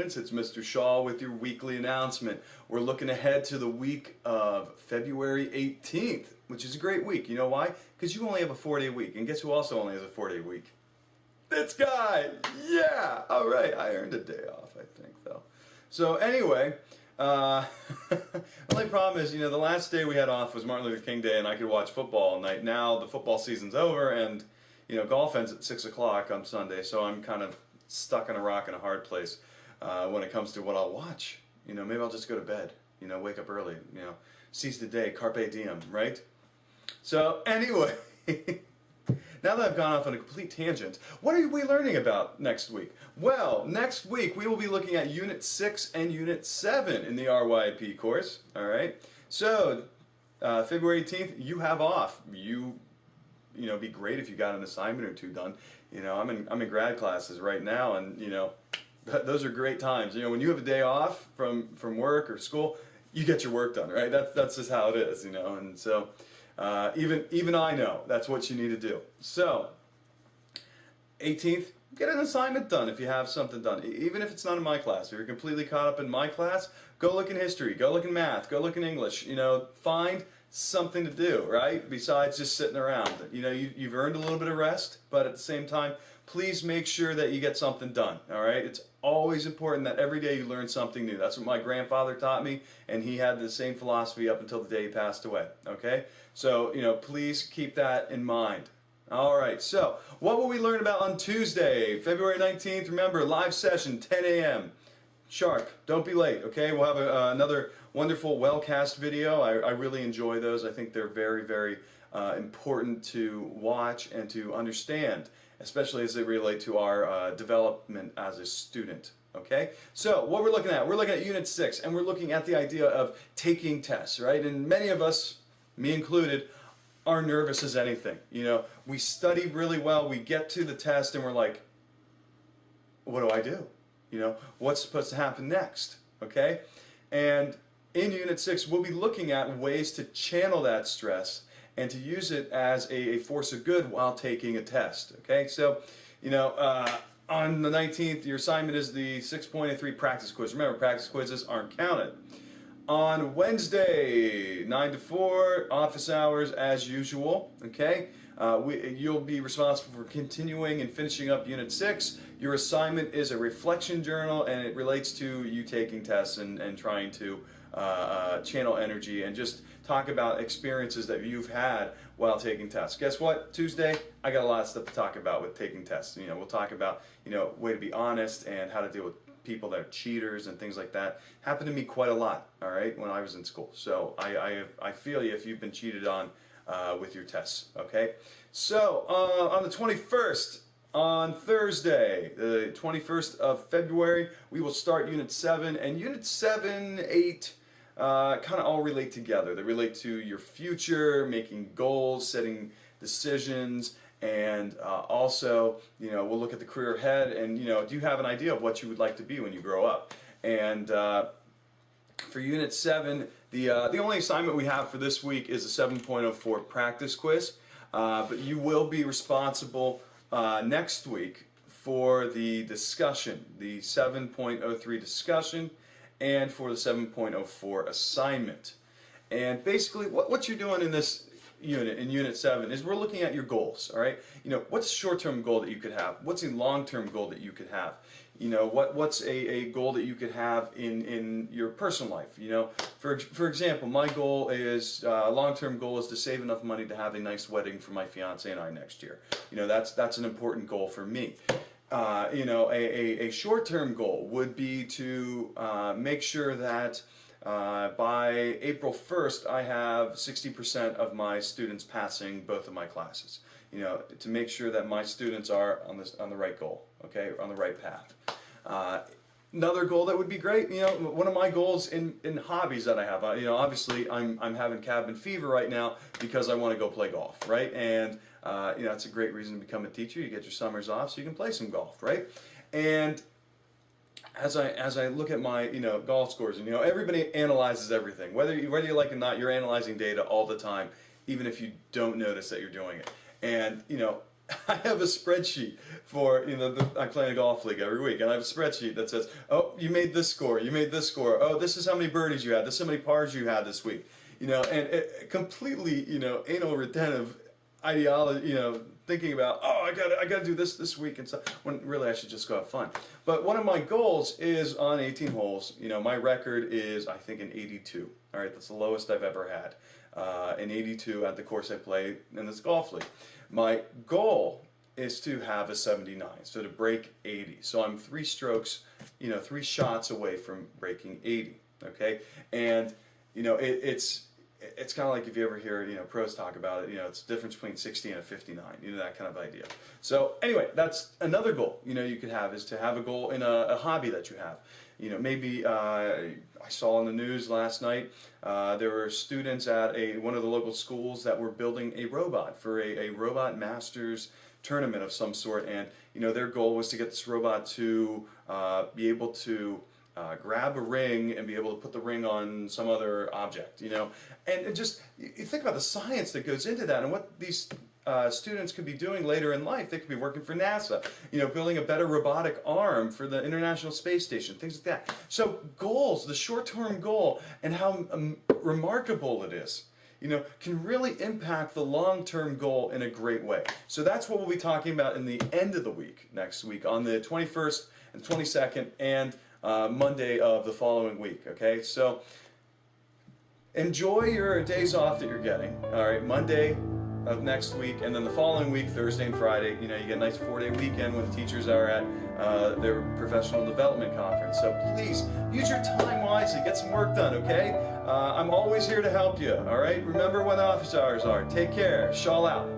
students, it's Mr. Shaw with your weekly announcement. We're looking ahead to the week of February 18th, which is a great week. You know why? Because you only have a 4-day week, and guess who also only has a 4-day week? This guy! Yeah! Alright, I earned a day off, I think, though. So anyway, the only problem is, the last day we had off was Martin Luther King Day, and I could watch football all night. Now the football season's over, and golf ends at 6 o'clock on Sunday, so I'm kind of stuck in a rock and a hard place when it comes to what I'll watch. Maybe I'll just go to bed, wake up early, seize the day, carpe diem, right? So anyway, now that I've gone off on a complete tangent, what are we learning about next week? Well, next week we will be looking at Unit 6 and Unit 7 in the RYAP course, alright? So, February 18th, you have off. Be great if you got an assignment or two done. I'm in grad classes right now, and those are great times. When you have a day off from work or school, you get your work done, right? That's just how it is, and so even I know that's what you need to do. So 18th, get an assignment done if you have something done, even if it's not in my class. If you're completely caught up in my class, go look in history, go look in math, go look in English. Find something to do, right? Besides just sitting around. You've earned a little bit of rest, but at the same time, please make sure that you get something done, all right? It's always important that every day you learn something new. That's what my grandfather taught me, and he had the same philosophy up until the day he passed away, okay? So, please keep that in mind. All right, so what will we learn about on Tuesday, February 19th? Remember, live session, 10 a.m. sharp. Don't be late, okay? We'll have another wonderful well-cast video. I really enjoy those. I think they're very, very important to watch and to understand, especially as they relate to our development as a student, okay? So what we're looking at Unit 6, and we're looking at the idea of taking tests, right? And many of us, me included, are nervous as anything. We study really well, we get to the test, and we're like, what do I do? What's supposed to happen next, okay? And in Unit 6, we'll be looking at ways to channel that stress and to use it as a force of good while taking a test, okay? So, on the 19th, your assignment is the 6.3 practice quiz. Remember, practice quizzes aren't counted. On Wednesday, 9 to 4, office hours as usual, okay? You'll be responsible for continuing and finishing up Unit 6. Your assignment is a reflection journal, and it relates to you taking tests and trying to channel energy and just talk about experiences that you've had while taking tests. Guess what? Tuesday, I got a lot of stuff to talk about with taking tests. We'll talk about, way to be honest and how to deal with people that are cheaters and things like that. Happened to me quite a lot, all right, when I was in school. So I feel you if you've been cheated on with your tests, okay? So on the 21st, on Thursday, the 21st of February, we will start Unit 7, and Unit 7, 8, kind of all relate together. They relate to your future, making goals, setting decisions, and also, we'll look at the career ahead, and, do you have an idea of what you would like to be when you grow up? And for Unit 7, the only assignment we have for this week is a 7.04 practice quiz, but you will be responsible next week for the discussion, the 7.03 discussion, and for the 7.04 assignment. And basically, what you're doing in this unit, in Unit 7, is we're looking at your goals, all right? What's a short-term goal that you could have? What's a long-term goal that you could have? What's a goal that you could have in your personal life? For example, my goal is, long-term goal is to save enough money to have a nice wedding for my fiance and I next year. That's an important goal for me. A short-term goal would be to make sure that by April 1st, I have 60% of my students passing both of my classes. To make sure that my students are on the right goal, okay, on the right path. Another goal that would be great, one of my goals in hobbies that I have, obviously I'm having cabin fever right now because I want to go play golf, right? And it's a great reason to become a teacher. You get your summers off so you can play some golf, right? And as I look at my golf scores, and everybody analyzes everything, whether you like it or not, you're analyzing data all the time, even if you don't notice that you're doing it. And I have a spreadsheet for, I play in a golf league every week, and I have a spreadsheet that says, oh, you made this score, you made this score, oh, this is how many birdies you had, this is how many pars you had this week, and it completely, anal retentive ideology, thinking about, oh, I gotta do this week and stuff, when really I should just go have fun. But one of my goals is on 18 holes, my record is, I think, an 82. All right, that's the lowest I've ever had. An 82 at the course I play in this golf league. My goal is to have a 79, so to break 80. So I'm 3 strokes, 3 shots away from breaking 80, okay? And, it's kind of like if you ever hear, pros talk about it, it's the difference between 60 and a 59, that kind of idea. So anyway, that's another goal, you could have, is to have a goal in a hobby that you have. Maybe I saw in the news last night, there were students at one of the local schools that were building a robot for a robot masters tournament of some sort, and their goal was to get this robot to be able to grab a ring and be able to put the ring on some other object, and it just, you think about the science that goes into that and what these students could be doing later in life. They could be working for NASA, building a better robotic arm for the International Space Station, things like that. So goals, the short-term goal, and how remarkable it is, can really impact the long-term goal in a great way. So that's what we'll be talking about in the end of the week, next week, on the 21st and 22nd, and Monday of the following week, okay? So enjoy your days off that you're getting, all right? Monday of next week, and then the following week, Thursday and Friday, you get a nice 4-day weekend when the teachers are at their professional development conference. So please, use your time wisely, get some work done, okay? I'm always here to help you, all right? Remember when the office hours are. Take care. Shawl out.